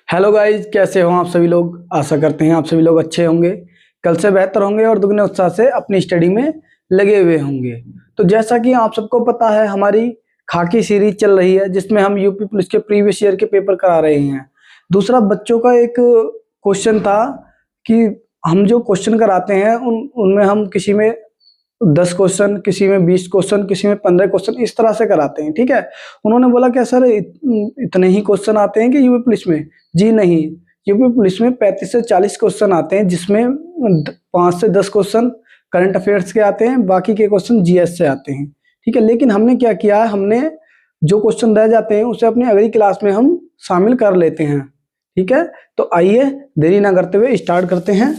Hello guys, कैसे हो आप सभी लोग। आशा करते हैं आप सभी लोग अच्छे होंगे, कल से बेहतर होंगे और दुगने उत्साह से अपनी स्टडी में लगे हुए होंगे। तो जैसा कि आप सबको पता है, हमारी खाकी सीरीज चल रही है जिसमें हम यूपी पुलिस के प्रीवियस ईयर के पेपर करा रहे हैं। दूसरा, बच्चों का एक क्वेश्चन था कि हम जो क्वेश्चन कराते हैं उनमें हम किसी में 10 क्वेश्चन, किसी में 20 क्वेश्चन, किसी में 15 क्वेश्चन, इस तरह से कराते हैं। ठीक है। उन्होंने बोला क्या सर इतने ही क्वेश्चन आते हैं कि यूपी पुलिस में? जी नहीं, यूपी पुलिस में 35 से 40 क्वेश्चन आते हैं, जिसमें 5 से 10 क्वेश्चन करंट अफेयर्स के आते हैं, बाकी के क्वेश्चन जीएस से आते हैं। ठीक है। लेकिन हमने क्या किया है, हमने जो क्वेश्चन रह जाते हैं उसे अपनी अगली क्लास में हम शामिल कर लेते हैं। ठीक है। तो आइए देरी ना करते हुए स्टार्ट करते हैं।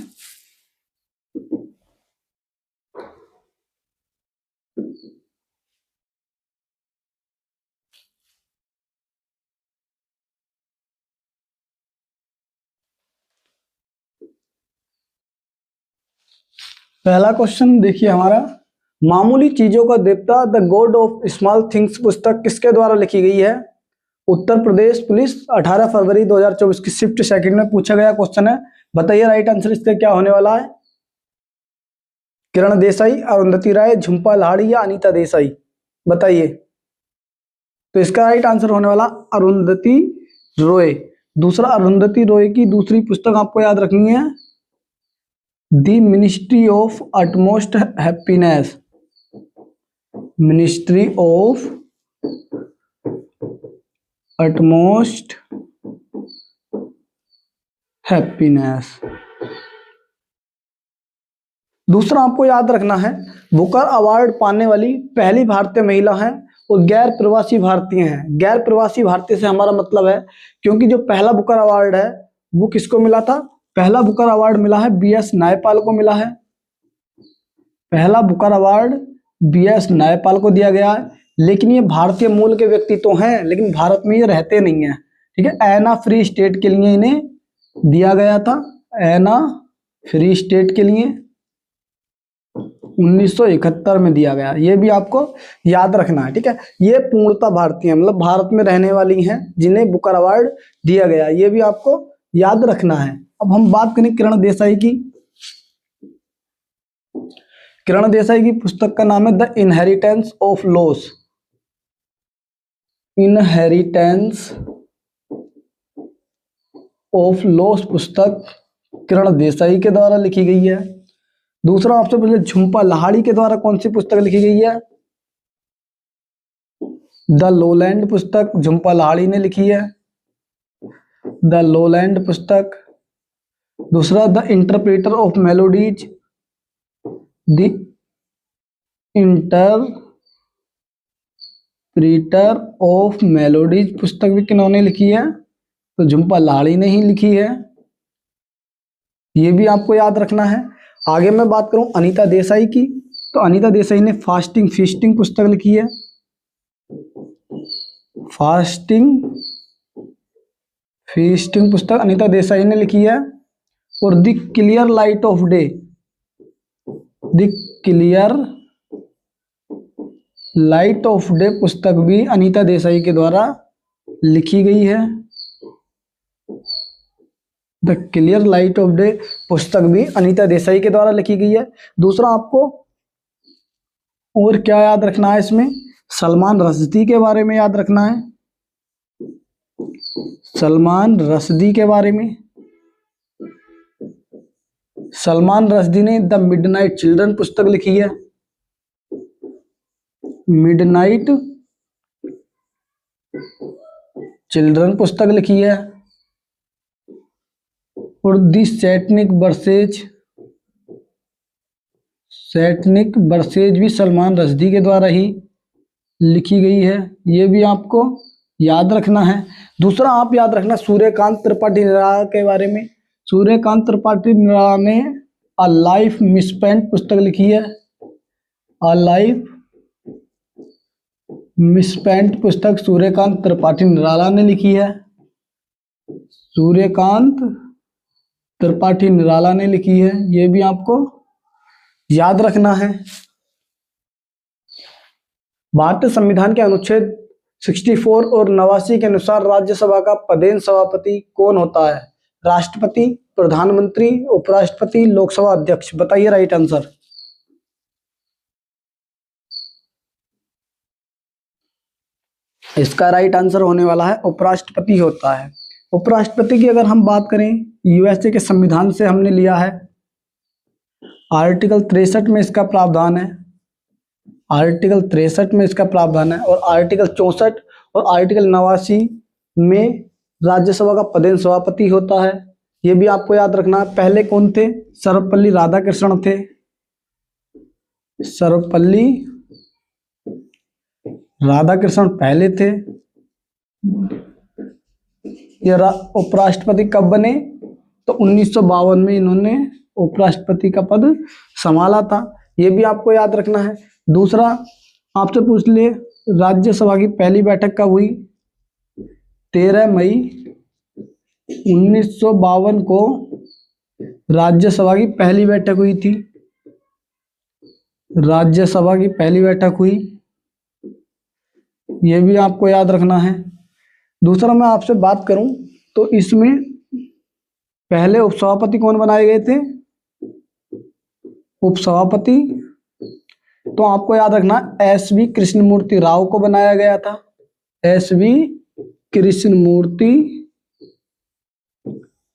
पहला क्वेश्चन देखिए हमारा, मामूली चीजों का देवता the God of small things पुस्तक किसके द्वारा लिखी गई है? उत्तर प्रदेश पुलिस 18 फरवरी 2024 की शिफ्ट सेकंड में पूछा गया क्वेश्चन है। बताइए राइट आंसर इसका क्या होने वाला है। किरण देसाई, अरुंधति राय, झुंपा लाहिड़ी या अनीता देसाई? बताइए। तो इसका राइट आंसर होने वाला अरुंधति रॉय। दूसरा, अरुंधति रॉय की दूसरी पुस्तक आपको याद रखनी है, the ministry of utmost happiness. Ministry of utmost happiness. दूसरा आपको याद रखना है, बुकर अवार्ड पाने वाली पहली भारतीय महिला है और गैर प्रवासी भारतीय हैं। गैर प्रवासी भारतीय से हमारा मतलब है, क्योंकि जो पहला बुकर अवार्ड है वो किसको मिला था? पहला बुकर अवार्ड मिला है बीएस नायपाल को मिला है। पहला बुकर अवार्ड बीएस नायपाल को दिया गया है। लेकिन ये भारतीय मूल के व्यक्ति तो हैं, लेकिन भारत में ये रहते नहीं है। ठीक है। ऐना फ्री स्टेट के लिए इन्हें दिया गया था। ऐना फ्री स्टेट के लिए 1971 में दिया गया। ये भी आपको याद रखना है। ठीक है। ये पूर्णतः भारतीय मतलब भारत में रहने वाली हैं जिन्हें बुकर अवार्ड दिया गया, ये भी आपको याद रखना है। अब हम बात करें किरण देसाई की। किरण देसाई की पुस्तक का नाम है the inheritance of loss. Inheritance of loss पुस्तक किरण देसाई के द्वारा लिखी गई है। दूसरा, आपसे पहले झुंपा लाहिड़ी के द्वारा कौन सी पुस्तक लिखी गई है? द लोलैंड पुस्तक झुंपा लाहिड़ी ने लिखी है, द लोलैंड पुस्तक। दूसरा, the interpreter of melodies. The interpreter of melodies पुस्तक भी किन्होंने लिखी है? तो झुंपा लाहिड़ी ने ही लिखी है। ये भी आपको याद रखना है। आगे मैं बात करूं अनीता देसाई की, तो अनीता देसाई ने फास्टिंग फीस्टिंग पुस्तक लिखी है। फास्टिंग फीस्टिंग पुस्तक अनीता देसाई ने लिखी है। और the clear light of day, the clear light of day पुस्तक भी अनीता देसाई के द्वारा लिखी गई है। The clear light of day पुस्तक भी अनीता देसाई के द्वारा लिखी गई है। दूसरा, आपको और क्या याद रखना है इसमें? सलमान रश्दी के बारे में याद रखना है। सलमान रश्दी के बारे में। सलमान रश्दी ने द मिडनाइट चिल्ड्रन पुस्तक लिखी है। मिडनाइट चिल्ड्रन पुस्तक लिखी है। और दी सैटनिक वर्सेज भी सलमान रश्दी के द्वारा ही लिखी गई है। ये भी आपको याद रखना है। दूसरा, आप याद रखना सूर्यकांत त्रिपाठी निराला के बारे में। सूर्यकांत त्रिपाठी निराला ने अ लाइफ मिसस्पेंट पुस्तक लिखी है। अ लाइफ मिसस्पेंट पुस्तक सूर्यकांत त्रिपाठी निराला ने लिखी है। सूर्यकांत त्रिपाठी निराला ने लिखी है। ये भी आपको याद रखना है। भारतीय संविधान के अनुच्छेद 64 और 89 के अनुसार राज्यसभा का पदेन सभापति कौन होता है? राष्ट्रपति, प्रधानमंत्री, उपराष्ट्रपति, लोकसभा अध्यक्ष। बताइए राइट आंसर। इसका राइट आंसर होने वाला है उपराष्ट्रपति होता है। उपराष्ट्रपति की अगर हम बात करें, यूएसए के संविधान से हमने लिया है। आर्टिकल 63 में इसका प्रावधान है, आर्टिकल 63 में इसका प्रावधान है, और आर्टिकल 64 और आर्टिकल 89 में राज्यसभा का पदेन सभापति होता है। ये भी आपको याद रखना है। पहले कौन थे? सर्वपल्ली राधाकृष्णन थे। सर्वपल्ली राधाकृष्णन पहले थे। ये उपराष्ट्रपति कब बने? तो 1952 में इन्होंने उपराष्ट्रपति का पद संभाला था। ये भी आपको याद रखना है। दूसरा आपसे पूछ ले, राज्यसभा की पहली बैठक कब हुई? 13 मई 1952 को राज्यसभा की पहली बैठक हुई थी। राज्यसभा की पहली बैठक हुई, ये भी आपको याद रखना है। दूसरा मैं आपसे बात करूं तो इसमें पहले उपसभापति कौन बनाए गए थे? उपसभापति तो आपको याद रखना एस.वी. कृष्णमूर्ति राव को बनाया गया था। एस.वी. कृष्णमूर्ति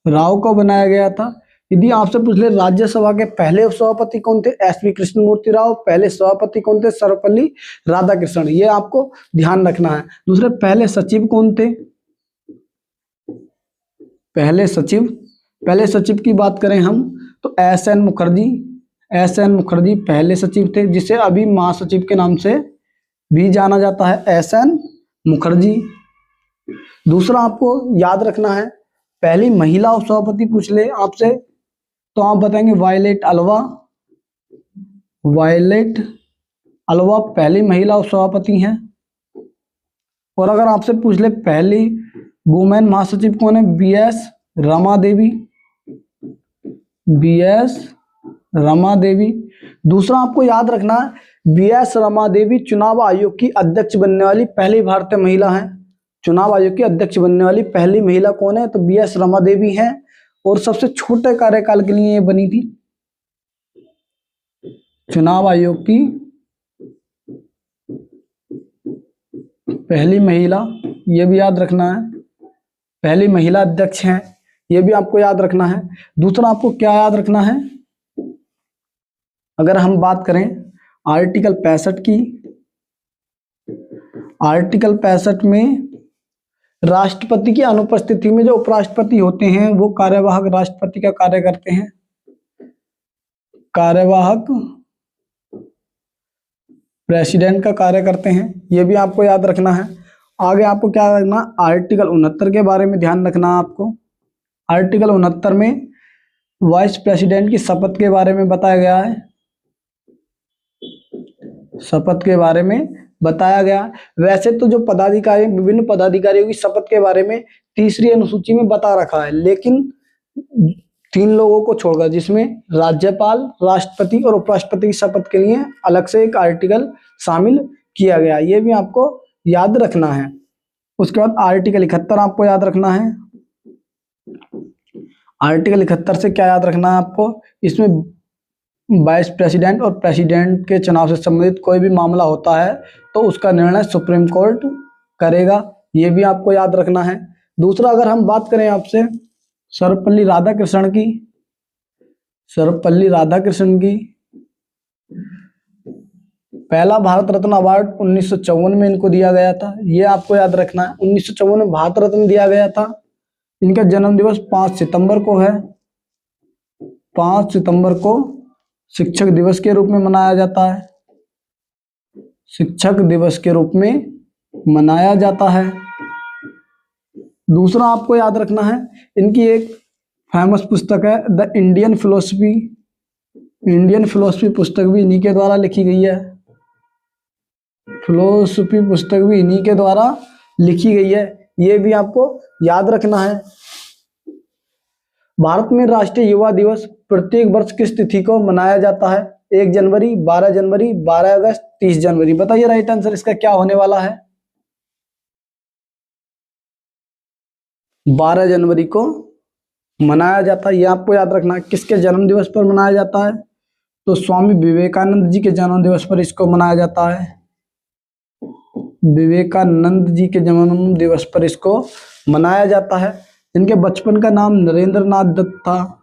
राव को बनाया गया था। यदि आपसे पूछ ले राज्यसभा के पहले उपसभापति कौन थे? एस.वी. कृष्णमूर्ति राव। पहले सभापति कौन थे? सर्वपल्ली राधाकृष्णन। ये आपको ध्यान रखना है। दूसरे पहले सचिव कौन थे? पहले सचिव की बात करें हम तो एस.एन. मुखर्जी पहले सचिव थे, जिसे अभी महासचिव के नाम से भी जाना जाता है, एस.एन. मुखर्जी। दूसरा आपको याद रखना है, पहली महिला उपसभापति पूछ ले आपसे तो आप बताएंगे वायलेट अल्वा पहली महिला उपसभापति हैं। और अगर आपसे पूछ ले पहली वुमेन महासचिव कौन है? बीएस रमादेवी। दूसरा आपको याद रखना है बीएस रमादेवी चुनाव आयोग की अध्यक्ष बनने वाली पहली भारतीय महिला है। चुनाव आयोग की अध्यक्ष बनने वाली पहली महिला कौन है? तो बीएस रमादेवी हैं। और सबसे छोटे कार्यकाल के लिए ये बनी थी। चुनाव आयोग की पहली महिला, ये भी याद रखना है, पहली महिला अध्यक्ष हैं, ये भी आपको याद रखना है। दूसरा आपको क्या याद रखना है, अगर हम बात करें आर्टिकल 65 की, आर्टिकल 65 में राष्ट्रपति की अनुपस्थिति में जो उपराष्ट्रपति होते हैं वो कार्यवाहक राष्ट्रपति का कार्य करते हैं। कार्यवाहक प्रेसिडेंट का कार्य करते हैं, ये भी आपको याद रखना है। आगे आपको क्या रखना, आर्टिकल 69 के बारे में ध्यान रखना आपको। आर्टिकल 69 में वाइस प्रेसिडेंट की शपथ के बारे में बताया गया है। शपथ के बारे में बताया गया। वैसे तो जो पदाधिकारी, विभिन्न पदाधिकारियों की शपथ के बारे में तीसरी अनुसूची में बता रखा है, लेकिन 3 लोगों को छोड़कर, जिसमें राज्यपाल, राष्ट्रपति और उपराष्ट्रपति की शपथ के लिए अलग से एक आर्टिकल शामिल किया गया। ये भी आपको याद रखना है। उसके बाद आर्टिकल 71 आपको याद रखना है। आर्टिकल 71 से क्या याद रखना है आपको, इसमें वाइस प्रेसिडेंट और प्रेसिडेंट के चुनाव से संबंधित कोई भी मामला होता है तो उसका निर्णय सुप्रीम कोर्ट करेगा। ये भी आपको याद रखना है। दूसरा अगर हम बात करें आपसे सर्वपल्ली राधाकृष्णन की, पहला भारत रत्न अवार्ड 1954 में इनको दिया गया था। ये आपको याद रखना है। 1954 में भारत रत्न दिया गया था। इनका जन्म दिवस 5 सितंबर को है। 5 सितंबर को शिक्षक दिवस के रूप में मनाया जाता है। शिक्षक दिवस के रूप में मनाया जाता है। दूसरा आपको याद रखना है, इनकी एक फेमस पुस्तक है the Indian philosophy. Indian philosophy पुस्तक भी इन्हीं के द्वारा लिखी गई है। फिलोसफी पुस्तक भी इन्हीं के द्वारा लिखी गई है। ये भी आपको याद रखना है। भारत में राष्ट्रीय युवा दिवस प्रत्येक वर्ष किस तिथि को मनाया जाता है? 1 जनवरी, 12 जनवरी, 12 अगस्त, 30 जनवरी। बताइए राइट आंसर इसका क्या होने वाला है। 12 जनवरी को मनाया जाता है। ये आपको याद रखना है। किसके जन्म दिवस पर मनाया जाता है? तो स्वामी विवेकानंद जी के जन्म दिवस पर इसको मनाया जाता है। विवेकानंद जी के जन्म दिवस पर इसको मनाया जाता है। इनके बचपन का नाम नरेंद्र नाथ दत्त था।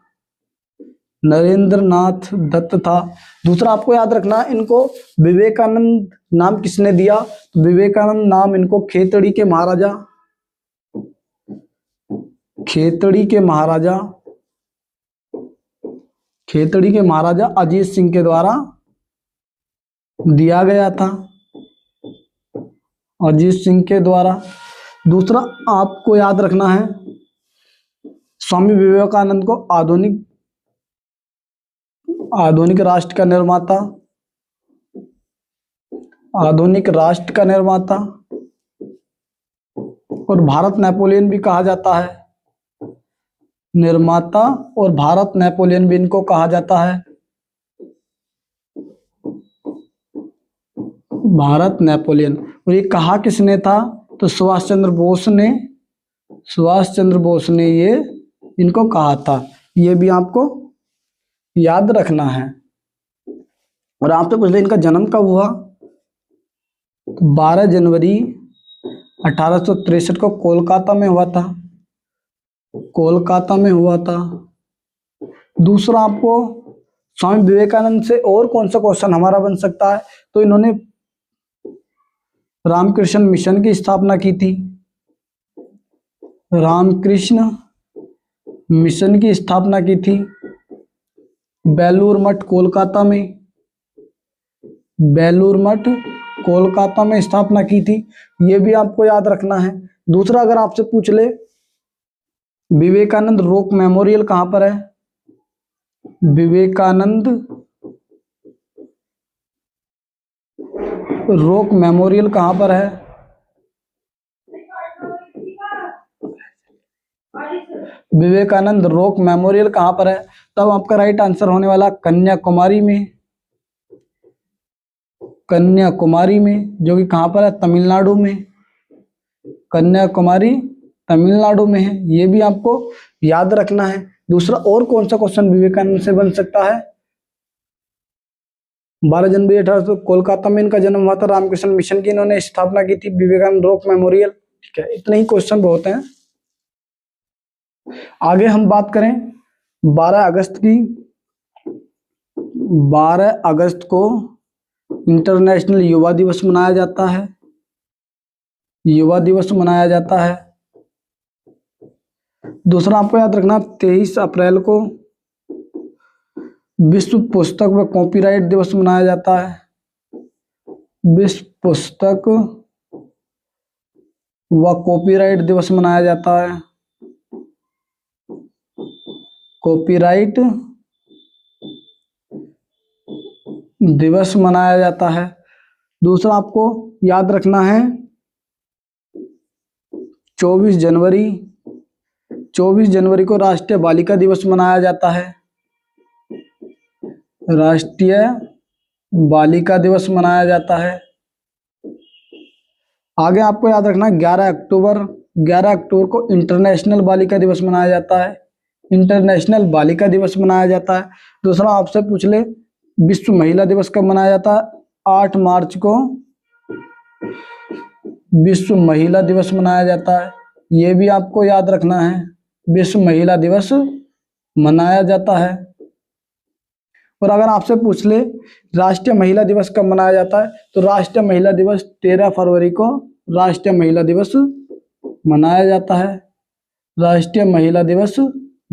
नरेंद्र नाथ दत्त था। दूसरा आपको याद रखना, इनको विवेकानंद नाम किसने दिया? तो विवेकानंद नाम इनको खेतड़ी के महाराजा अजीत सिंह के द्वारा दिया गया था। अजीत सिंह के द्वारा। दूसरा आपको याद रखना है, स्वामी विवेकानंद को आधुनिक राष्ट्र का निर्माता और भारत नेपोलियन भी कहा जाता है। निर्माता और भारत नेपोलियन भी इनको कहा जाता है। भारत नेपोलियन। और ये कहा किसने था? तो सुभाष चंद्र बोस ने ये इनको कहा था। ये भी आपको याद रखना है। और आपसे पूछ ले इनका जन्म कब हुआ? तो 12 जनवरी 1863 को कोलकाता में हुआ था। दूसरा आपको स्वामी विवेकानंद से और कौन सा क्वेश्चन हमारा बन सकता है? तो इन्होंने रामकृष्ण मिशन की स्थापना की थी। रामकृष्ण मिशन की स्थापना की थी बेलूर मठ कोलकाता में स्थापना की थी। ये भी आपको याद रखना है। दूसरा अगर आपसे पूछ ले विवेकानंद रॉक मेमोरियल कहाँ पर है? विवेकानंद रॉक मेमोरियल कहाँ पर है? विवेकानंद रॉक मेमोरियल कहाँ पर है? तब आपका राइट आंसर होने वाला कन्याकुमारी में, जो कि कहाँ पर है? तमिलनाडु में। कन्याकुमारी तमिलनाडु में है। ये भी आपको याद रखना है। दूसरा और कौन सा क्वेश्चन विवेकानंद से बन सकता है? 12 जनवरी 1800 कोलकाता में इनका जन्म हुआ था। रामकृष्ण मिशन की इन्होंने स्थापना की थी। Vivekananda rock memorial. ठीक है, इतने ही क्वेश्चन बहुत हैं। आगे हम बात करें 12 अगस्त की। 12 अगस्त को इंटरनेशनल युवा दिवस मनाया जाता है। दूसरा आपको याद रखना 23 अप्रैल को विश्व पुस्तक व कॉपीराइट दिवस मनाया जाता है। विश्व पुस्तक व कॉपीराइट दिवस मनाया जाता है। कॉपीराइट दिवस मनाया जाता है। दूसरा आपको याद रखना है 24 जनवरी को राष्ट्रीय बालिका दिवस मनाया जाता है। राष्ट्रीय बालिका दिवस मनाया जाता है। आगे आपको याद रखना 11 अक्टूबर को इंटरनेशनल बालिका दिवस मनाया जाता है। दूसरा आपसे पूछ ले विश्व महिला दिवस कब मनाया जाता है? 8 मार्च को विश्व महिला दिवस मनाया जाता है। ये भी आपको याद रखना है। विश्व महिला दिवस मनाया जाता है। और अगर आपसे पूछ ले राष्ट्रीय महिला दिवस कब मनाया जाता है? तो राष्ट्रीय महिला दिवस 13 फरवरी को राष्ट्रीय महिला दिवस मनाया जाता है। राष्ट्रीय महिला दिवस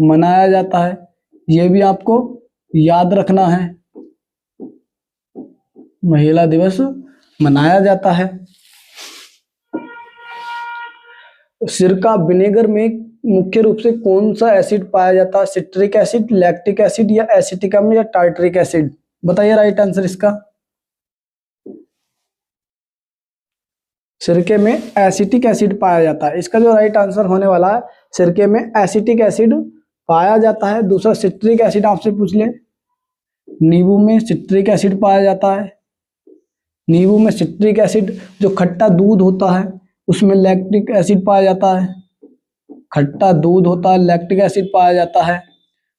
मनाया जाता है। ये भी आपको याद रखना है। महिला दिवस मनाया जाता है। सिरका विनेगर में मुख्य रूप से कौन सा एसिड पाया जाता है? सिट्रिक एसिड, लैक्टिक एसिड या एसिटिक अम्ल या टार्टरिक एसिड? बताइए राइट आंसर इसका। सिरके में एसिटिक एसिड पाया जाता है। इसका जो राइट आंसर होने वाला है, सिरके में एसिटिक एसिड पाया जाता है। दूसरा सिट्रिक एसिड आपसे पूछ ले, नींबू में सिट्रिक एसिड पाया जाता है। नींबू में सिट्रिक एसिड, जो खट्टा दूध होता है उसमें लैक्टिक एसिड पाया जाता है। खट्टा दूध होता है, लैक्टिक एसिड पाया जाता है।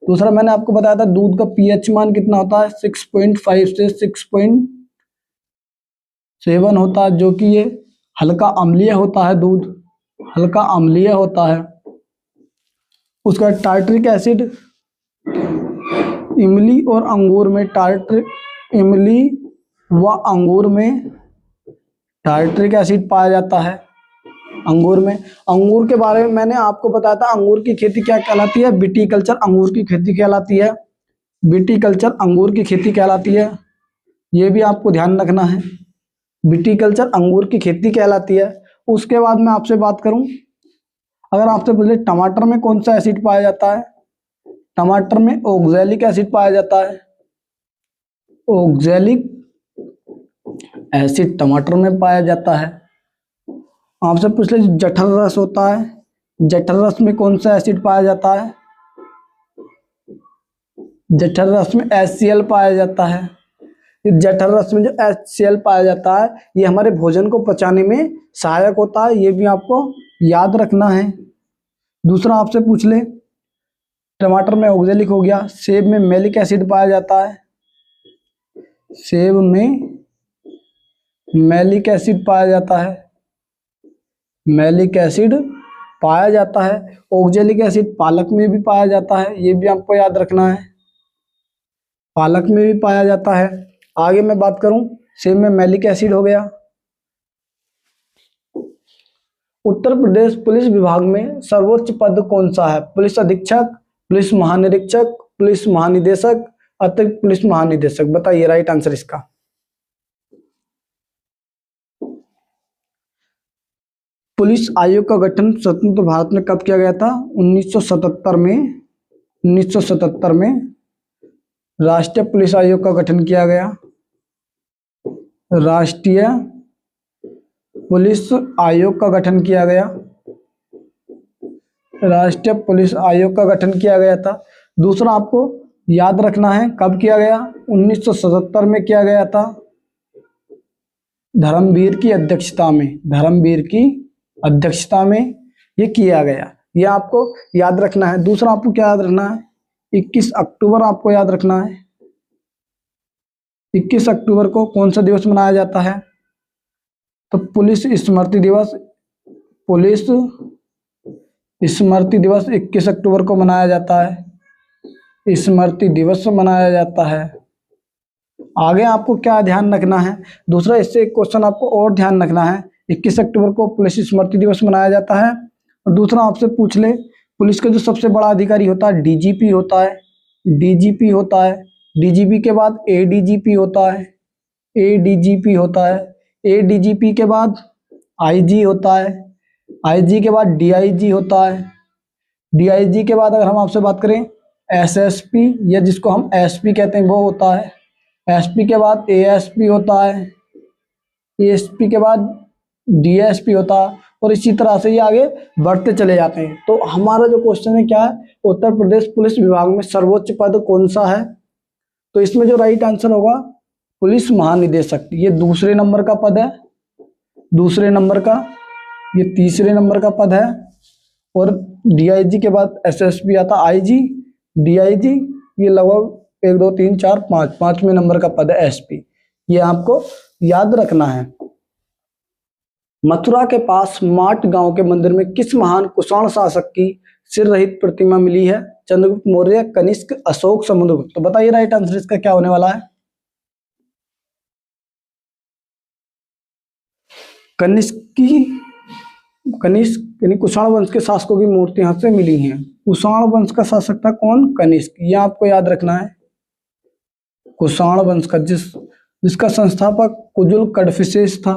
दूसरा मैंने आपको बताया था दूध का पीएच मान कितना होता है, 6.5 से 6.7 होता है, जो कि ये हल्का अम्लीय होता है, दूध हल्का अम्लीय होता है। उसका टार्ट्रिक एसिड इमली और अंगूर में इमली व अंगूर में टार्ट्रिक एसिड पाया जाता है। अंगूर में, अंगूर के बारे में मैंने आपको बताया था, अंगूर की खेती क्या कहलाती है, विटीकल्चर अंगूर की खेती कहलाती है। विटीकल्चर अंगूर की खेती कहलाती है, ये भी आपको ध्यान रखना है, विटीकल्चर अंगूर की खेती कहलाती है। उसके बाद मैं आपसे बात करूं, अगर आपसे पूछे टमाटर में कौन सा एसिड पाया जाता है, टमाटर में ऑक्सैलिक एसिड पाया जाता है। ऑक्सैलिक एसिड टमाटर में पाया जाता है। आपसे पूछ ले जठर रस होता है, जठर रस में कौन सा एसिड पाया जाता है, जठर रस में HCl पाया जाता है। जठर रस में जो HCl पाया जाता है ये हमारे भोजन को पचाने में सहायक होता है, ये भी आपको याद रखना है। दूसरा आपसे पूछ ले, टमाटर में ऑक्सैलिक हो गया, सेब में मैलिक एसिड पाया जाता है, सेब में मैलिक एसिड पाया जाता है, मैलिक एसिड पाया जाता है। ऑक्सैलिक एसिड पालक में भी पाया जाता है, ये भी आपको याद रखना है, पालक में भी पाया जाता है। आगे मैं बात करूं, सेब में मैलिक एसिड हो गया। उत्तर प्रदेश पुलिस विभाग में सर्वोच्च पद कौन सा है, पुलिस अधीक्षक, पुलिस महानिरीक्षक, पुलिस महानिदेशक, अतिरिक्त पुलिस महानिदेशक, बताइए राइट आंसर इसका। पुलिस आयोग का गठन स्वतंत्र भारत में कब किया गया था, 1977 में। 1977 में राष्ट्रीय पुलिस आयोग का गठन किया गया, राष्ट्रीय पुलिस आयोग का गठन किया गया, राष्ट्रीय पुलिस आयोग का गठन किया गया था। दूसरा आपको याद रखना है कब किया गया, 1977 में किया गया था, धर्मवीर की अध्यक्षता में, धर्मवीर की अध्यक्षता में ये किया गया, ये आपको याद रखना है। दूसरा आपको क्या याद रखना है, 21 अक्टूबर आपको याद रखना है। 21 अक्टूबर को कौन सा दिवस मनाया जाता है, तो पुलिस स्मृति दिवस, पुलिस स्मृति दिवस 21 अक्टूबर को मनाया जाता है, स्मृति दिवस मनाया जाता है। आगे आपको क्या ध्यान रखना है, दूसरा इससे एक क्वेश्चन आपको और ध्यान रखना है, 21 अक्टूबर को पुलिस स्मृति दिवस मनाया जाता है। और दूसरा आपसे पूछ ले, पुलिस का जो सबसे बड़ा अधिकारी होता है डीजीपी होता है, डीजीपी होता है। डीजीपी के बाद एडीजीपी होता है, एडीजीपी होता है। एडीजीपी के बाद आईजी होता है, आईजी के बाद डीआईजी होता है, डीआईजी के बाद अगर हम आपसे बात करें एसएसपी या जिसको हम एसपी कहते हैं वो होता है, एसपी के बाद एएसपी होता है, एएसपी के बाद डीएसपी होता है, और इसी तरह से ये आगे बढ़ते चले जाते हैं। तो हमारा जो क्वेश्चन है क्या है, उत्तर प्रदेश पुलिस विभाग में सर्वोच्च पद कौन सा है, तो इसमें जो राइट आंसर होगा पुलिस महानिदेशक, ये दूसरे नंबर का पद है, दूसरे नंबर का, ये तीसरे नंबर का पद है। और डीआईजी के बाद एसएसपी आता, आईजी, डीआईजी, ये लगभग 1 2 3 4 5 5वें नंबर का पद है एसपी, ये आपको याद रखना है। मथुरा के पास माट गांव के मंदिर में किस महान कुषाण शासक की सिर रहित प्रतिमा मिली है, चंद्रगुप्त मौर्य, कनिष्क, अशोक, समुद्रगुप्त, तो बताइए राइट आंसर इसका क्या होने वाला है। कनिष्क यानी कुषाण वंश के शासकों की मूर्ति यहाँ से मिली हैं। कुषाण वंश का शासक था कौन, कनिष्क, यह आपको याद रखना है। कुषाण वंश का जिसका संस्थापक कुजुल कड़फिसेस था,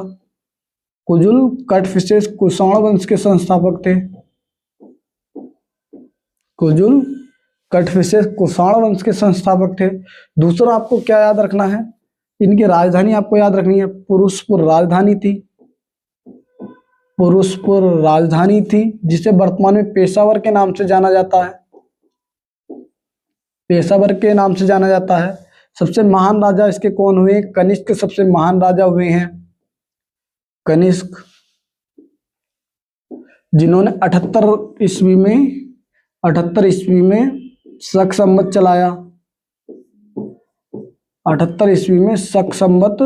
कुजुल कड़फिसेस कुषाण वंश के संस्थापक थे, कुजुल कड़फिसेस कुषाण वंश के संस्थापक थे। दूसरा आपको क्या याद रखना है, इनकी राजधानी आपको याद रखनी है, पुरुषपुर राजधानी थी, पुरुषपुर राजधानी थी, जिसे वर्तमान में पेशावर के नाम से जाना जाता है, पेशावर के नाम से जाना जाता है। सबसे महान राजा इसके कौन हुए, कनिष्क सबसे महान राजा हुए हैं, कनिष्क। जिन्होंने 78 ईस्वी में शक संवत चलाया। 78 ईस्वी में शक संवत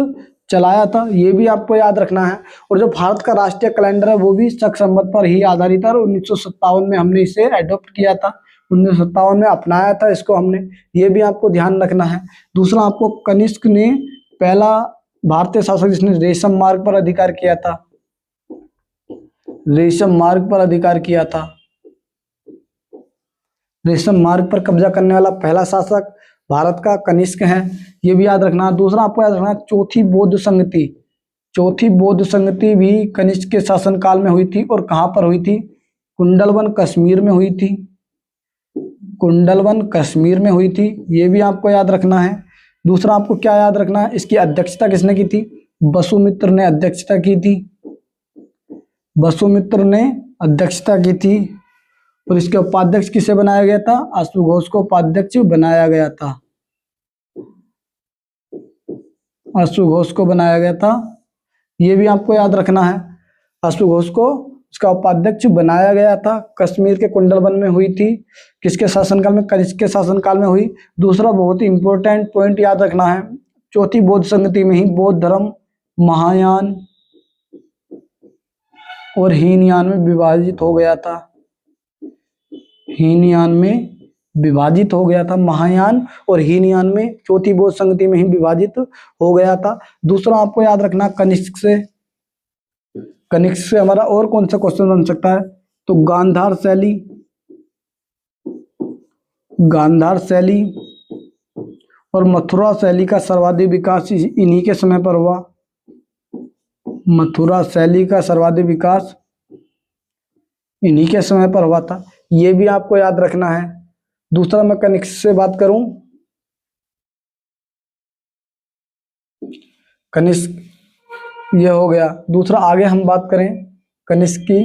चलाया था, ये भी आपको याद रखना है। और जो भारत का राष्ट्रीय कैलेंडर है वो भी शक संवत पर ही आधारित है और 1957 में हमने इसे एडॉप्ट किया था, 1957 में अपनाया था इसको हमने, ये भी आपको ध्यान रखना है। दूसरा, आपको कनिष्क ने पहला भारतीय शासक जिसने रेशम मार्ग पर अधिकार किया था, रेशम मार्ग पर अधिकार किया था, रेशम मार्ग पर कब्जा करने वाला पहला शासक भारत का कनिष्क है, ये भी याद रखना। दूसरा आपको याद रखना, चौथी बौद्ध संगति, चौथी बौद्ध संगति भी कनिष्क के शासनकाल में हुई थी। और कहाँ पर हुई थी? कुंडलवन कश्मीर में हुई थी, कुंडलवन कश्मीर में हुई थी, ये भी आपको याद रखना है। दूसरा आपको क्या याद रखना है, इसकी अध्यक्षता किसने की थी? वसुमित्र ने अध्यक्षता की थी, वसुमित्र ने अध्यक्षता की थी। और इसके उपाध्यक्ष किसे बनाया गया था? अश्वघोष को उपाध्यक्ष बनाया गया था, अश्वघोष को बनाया गया था, ये भी आपको याद रखना है। अश्वघोष को इसका उपाध्यक्ष बनाया गया था, कश्मीर के कुंडलवन में हुई थी, किसके शासनकाल में? कनिष्क के शासनकाल में हुई। दूसरा बहुत ही इंपॉर्टेंट पॉइंट याद रखना है, चौथी बौद्ध संगति में ही बौद्ध धर्म महायान और हीनयान में विभाजित हो गया था, हीनयान में विभाजित हो गया था, महायान और हीनयान में चौथी बौद्ध संगति में ही विभाजित हो गया था। दूसरा आपको याद रखना, कनिष्क से, कनिष्क से हमारा और कौन सा क्वेश्चन बन सकता है? तो गांधार शैली, गांधार शैली और मथुरा शैली का सर्वाधिक विकास इन्हीं के समय पर हुआ, मथुरा शैली का सर्वाधिक विकास इन्हीं के समय पर हुआ था, ये भी आपको याद रखना है। दूसरा मैं कनिष्क से बात करूं, कनिष्क ये हो गया। दूसरा आगे हम बात करें कनिष्क की,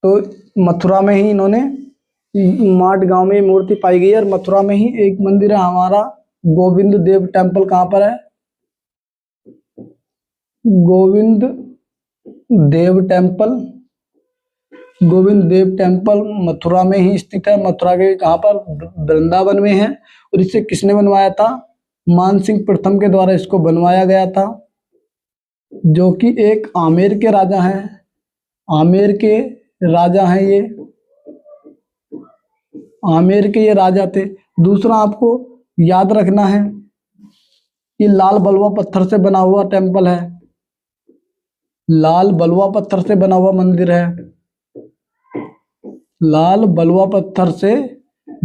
तो मथुरा में ही इन्होंने, माट गांव में मूर्ति पाई गई है और मथुरा में ही एक मंदिर है हमारा, गोविंद देव टेम्पल। कहाँ पर है? गोविंद देव टेम्पल, गोविंद देव टेम्पल मथुरा में ही स्थित है, मथुरा के कहाँ पर? वृंदावन में है। और इसे किसने बनवाया था? मानसिंह प्रथम के द्वारा इसको बनवाया गया था, जो कि एक आमेर के राजा हैं, आमेर के राजा हैं ये, आमेर के ये राजा थे। दूसरा आपको याद रखना है, ये लाल बलुआ पत्थर से बना हुआ टेम्पल है, लाल बलुआ पत्थर से बना हुआ मंदिर है, लाल बलुआ पत्थर से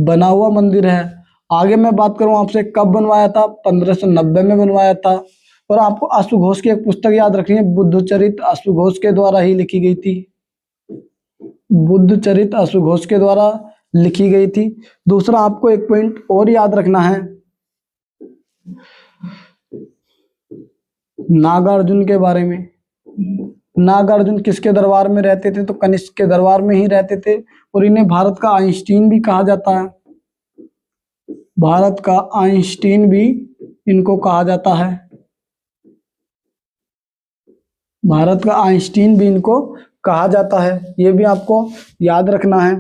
बना हुआ मंदिर है। आगे मैं बात करूं आपसे, कब बनवाया था? 1590 में बनवाया था। और आपको अश्वघोष की एक पुस्तक याद रखनी है, बुद्धचरित, अश्वघोष के द्वारा ही लिखी गई थी, बुद्धचरित अश्वघोष के द्वारा लिखी गई थी। दूसरा आपको एक पॉइंट और याद रखना है, नागार्जुन के बारे में। नागार्जुन किसके दरबार में रहते थे? तो कनिष्क के दरबार में ही रहते थे। और इन्हें भारत का आइंस्टीन भी कहा जाता है, भारत का आइंस्टीन भी इनको कहा जाता है, भारत का आइंस्टीन भी इनको कहा जाता है, ये भी आपको याद रखना है।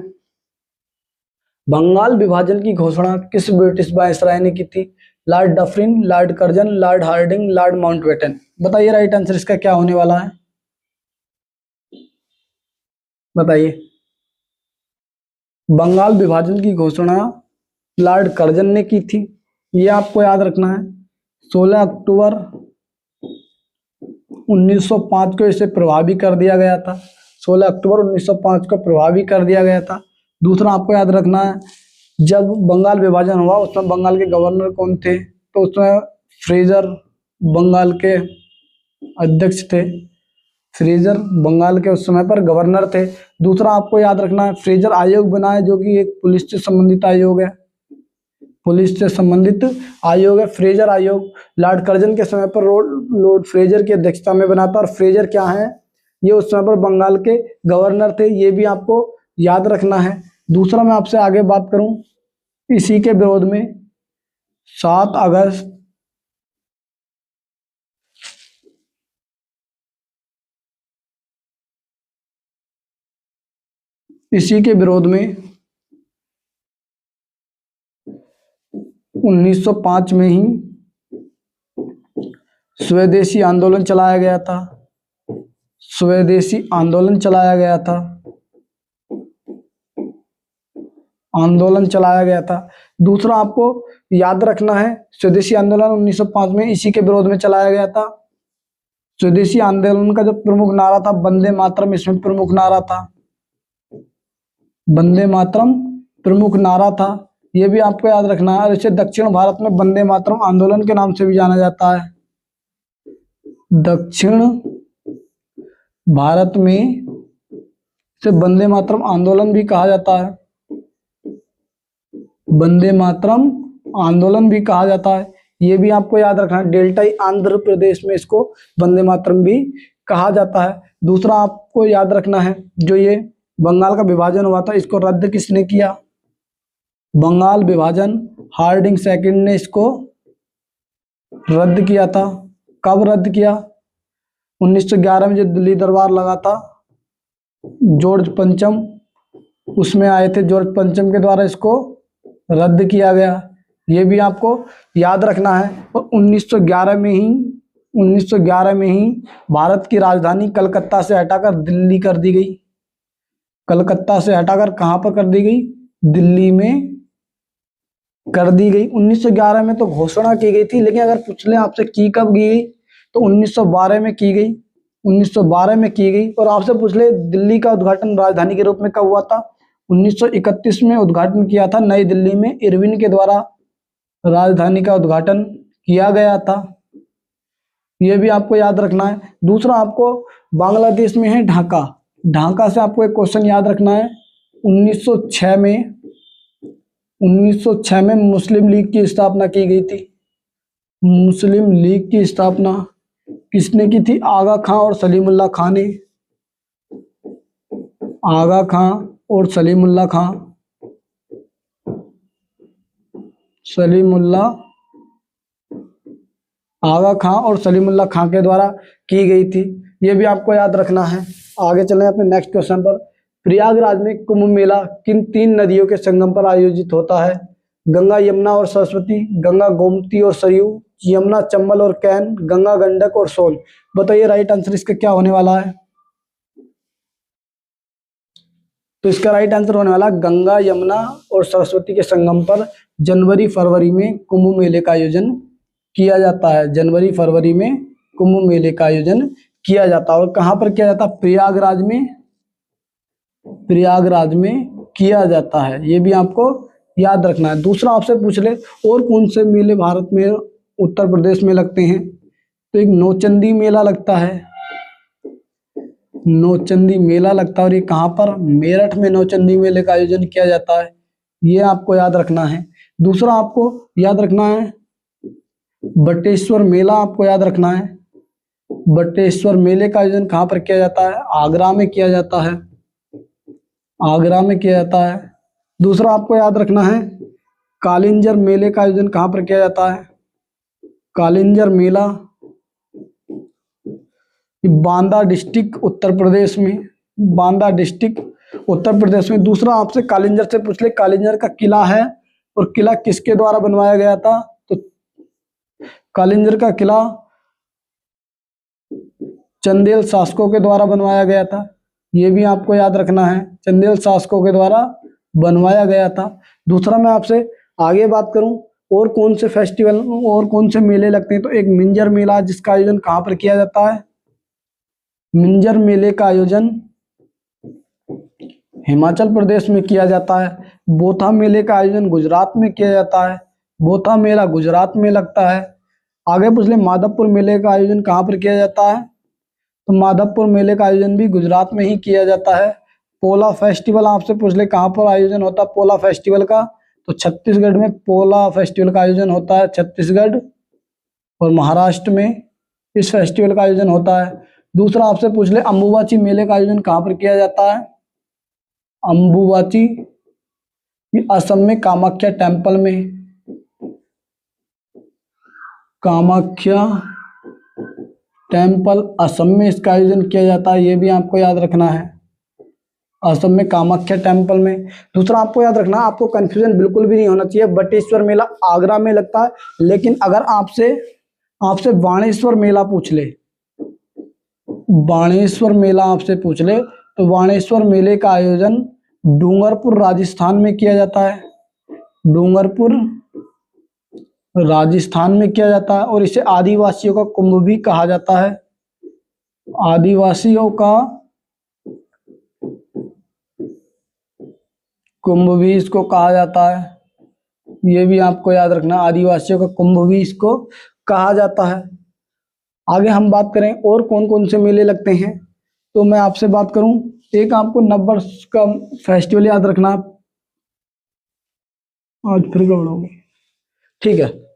बंगाल विभाजन की घोषणा किस ब्रिटिश वायसराय ने की थी? Lord Dufferin, lord Curzon, lord Hardinge, lord Mountbatten. बताइए राइट आंसर इसका क्या होने वाला है, बताइए। बंगाल विभाजन की घोषणा लॉर्ड कर्जन ने की थी, ये आपको याद रखना है। 16 अक्टूबर 1905 को इसे प्रभावी कर दिया गया था, 16 अक्टूबर 1905 को प्रभावी कर दिया गया था। दूसरा आपको याद रखना है, जब बंगाल विभाजन हुआ उस समय बंगाल के गवर्नर कौन थे? तो उसमें फ्रेजर बंगाल के अध्यक्ष थे, फ्रेजर बंगाल के उस समय पर गवर्नर थे। दूसरा आपको याद रखना है, फ्रेजर आयोग बना है, जो कि एक पुलिस से संबंधित आयोग है, पुलिस से संबंधित आयोग है फ्रेजर आयोग। लॉर्ड कर्जन के समय पर लॉर्ड फ्रेजर की अध्यक्षता में बना था। और फ्रेजर क्या है? ये उस समय पर बंगाल के गवर्नर थे, ये भी आपको याद रखना है। दूसरा मैं आपसे आगे बात करूं इसी के विरोध में, 7 अगस्त इसी के विरोध में 1905 में ही स्वदेशी आंदोलन चलाया गया था। स्वदेशी आंदोलन चलाया गया था। आंदोलन चलाया गया था। दूसरा आपको याद रखना है, स्वदेशी आंदोलन 1905 में इसी के विरोध में चलाया गया था। स्वदेशी आंदोलन का जो प्रमुख नारा था वंदे मातरम, इसमें प्रमुख नारा था वंदे मातरम, प्रमुख नारा था। यह भी आपको याद रखना है। और इसे दक्षिण भारत में वंदे मातरम आंदोलन के नाम से भी जाना जाता है। दक्षिण भारत में इसे वंदे मातरम आंदोलन भी कहा जाता है। वंदे मातरम आंदोलन भी कहा जाता है। ये भी आपको याद रखना है। डेल्टाई आंध्र प्रदेश में इसको वंदे मातरम भी कहा जाता है। दूसरा आपको याद रखना है, जो ये बंगाल का विभाजन हुआ था, इसको रद्द किसने किया? बंगाल विभाजन हार्डिंग सेकंड ने इसको रद्द किया था। कब रद्द किया? 1911 में जो दिल्ली दरबार लगा था, जॉर्ज पंचम उसमें आए थे। जॉर्ज पंचम के द्वारा इसको रद्द किया गया। ये भी आपको याद रखना है। और 1911 में ही भारत की राजधानी कलकत्ता से हटाकर दिल्ली कर दी गई। कलकत्ता से हटाकर कहाँ पर कर दी गई? दिल्ली में कर दी गई। 1911 में तो घोषणा की गई थी, लेकिन अगर पूछ लें आपसे की कब की गई तो 1912 में की गई। 1912 में की गई। और आपसे पूछ ले दिल्ली का उद्घाटन राजधानी के रूप में कब हुआ था? 1931 में उद्घाटन किया था नई दिल्ली में, इरविन के द्वारा राजधानी का उद्घाटन किया गया था। यह भी आपको याद रखना है। दूसरा आपको बांग्लादेश में है ढाका। ढाका से आपको एक क्वेश्चन याद रखना है। 1906 में मुस्लिम लीग की स्थापना की गई थी। मुस्लिम लीग की स्थापना किसने की थी? आगा खां और सलीमुल्लाह खां ने। आगा खां और सलीमुल्लाह खां, आगा खां और सलीमुल्लाह खां के द्वारा की गई थी। यह भी आपको याद रखना है। आगे चलें अपने नेक्स्ट क्वेश्चन पर। प्रयागराज में कुंभ मेला किन 3 नदियों के संगम पर आयोजित होता है? गंगा, यमुना और सरस्वती, गंगा गोमती और सरयू, यमुना चंबल और कैन, गंगा गंडक और सोन। बताइए राइट आंसर इसका क्या होने वाला है? तो इसका राइट आंसर होने वाला गंगा, यमुना और सरस्वती के संगम पर जनवरी फरवरी में कुंभ मेले का आयोजन किया जाता है। जनवरी फरवरी में कुंभ मेले का आयोजन किया जाता है। और कहां पर किया जाता है? प्रयागराज में किया जाता है। ये भी आपको याद रखना है। दूसरा आपसे पूछ ले और कौन से मेले भारत में उत्तर प्रदेश में लगते हैं? तो एक नौचंदी मेला लगता है। नौचंदी मेला लगता है। और ये कहां पर? मेरठ में नौचंदी मेले का आयोजन किया जाता है। ये आपको याद रखना है। दूसरा आपको याद रखना है बटेश्वर मेला। आपको याद रखना है बटेश्वर मेले का आयोजन कहां पर किया जाता है? आगरा में किया जाता है। आगरा में किया जाता है। दूसरा आपको याद रखना है कालिंजर मेले का आयोजन कहां पर किया जाता है? कालिंजर मेला बांदा डिस्ट्रिक्ट उत्तर प्रदेश में। बांदा डिस्ट्रिक्ट उत्तर प्रदेश में। दूसरा आपसे कालिंजर से पूछ ले, कालिंजर का किला है और किला किसके द्वारा बनवाया गया था? तो कालिंजर का किला चंदेल शासकों के द्वारा बनवाया गया था। ये भी आपको याद रखना है, चंदेल शासकों के द्वारा बनवाया गया था। दूसरा मैं आपसे आगे बात करूं और कौन से फेस्टिवल और कौन से मेले लगते हैं, तो एक मिंजर मेला जिसका आयोजन कहां पर किया जाता है? मिंजर मेले का आयोजन हिमाचल प्रदेश में किया जाता है। बोथा मेले का आयोजन गुजरात में किया जाता है। बोथा मेला गुजरात में लगता है। आगे पूछ ले माधवपुर मेले का आयोजन कहां पर किया जाता है? तो माधवपुर मेले का आयोजन भी गुजरात में ही किया जाता है। पोला फेस्टिवल आपसे पूछ ले कहां पर आयोजन होता है पोला फेस्टिवल का? तो छत्तीसगढ़ में पोला फेस्टिवल का आयोजन होता है। छत्तीसगढ़ और महाराष्ट्र में इस फेस्टिवल का आयोजन होता है। दूसरा आपसे पूछ ले अंबुबाची मेले का आयोजन कहां पर किया जाता है? अंबुबाची असम में कामाख्या टेम्पल में। कामाख्या टेम्पल असम में इसका आयोजन किया जाता है। ये भी आपको याद रखना है। असम में कामाख्या टेम्पल में। दूसरा आपको याद रखना, आपको कंफ्यूजन बिल्कुल भी नहीं होना चाहिए, बटेश्वर मेला आगरा में लगता है, लेकिन अगर आपसे आपसे बाणेश्वर मेला पूछ ले, बाणेश्वर मेला आपसे पूछ ले, तो बाणेश्वर मेले का आयोजन डूंगरपुर राजस्थान में किया जाता है, डूंगरपुर राजस्थान में किया जाता है, और इसे आदिवासियों का कुंभ भी कहा जाता है, आदिवासियों का कुंभ भी इसको कहा जाता है। ये भी आपको याद रखना, आदिवासियों का कुंभ भी इसको कहा जाता है। आगे हम बात करें और कौन कौन से मेले लगते हैं, तो मैं आपसे बात करूं, एक आपको नववर्ष का फेस्टिवल याद रखना। आज फिर गड़बड़ हो गई, ठीक है।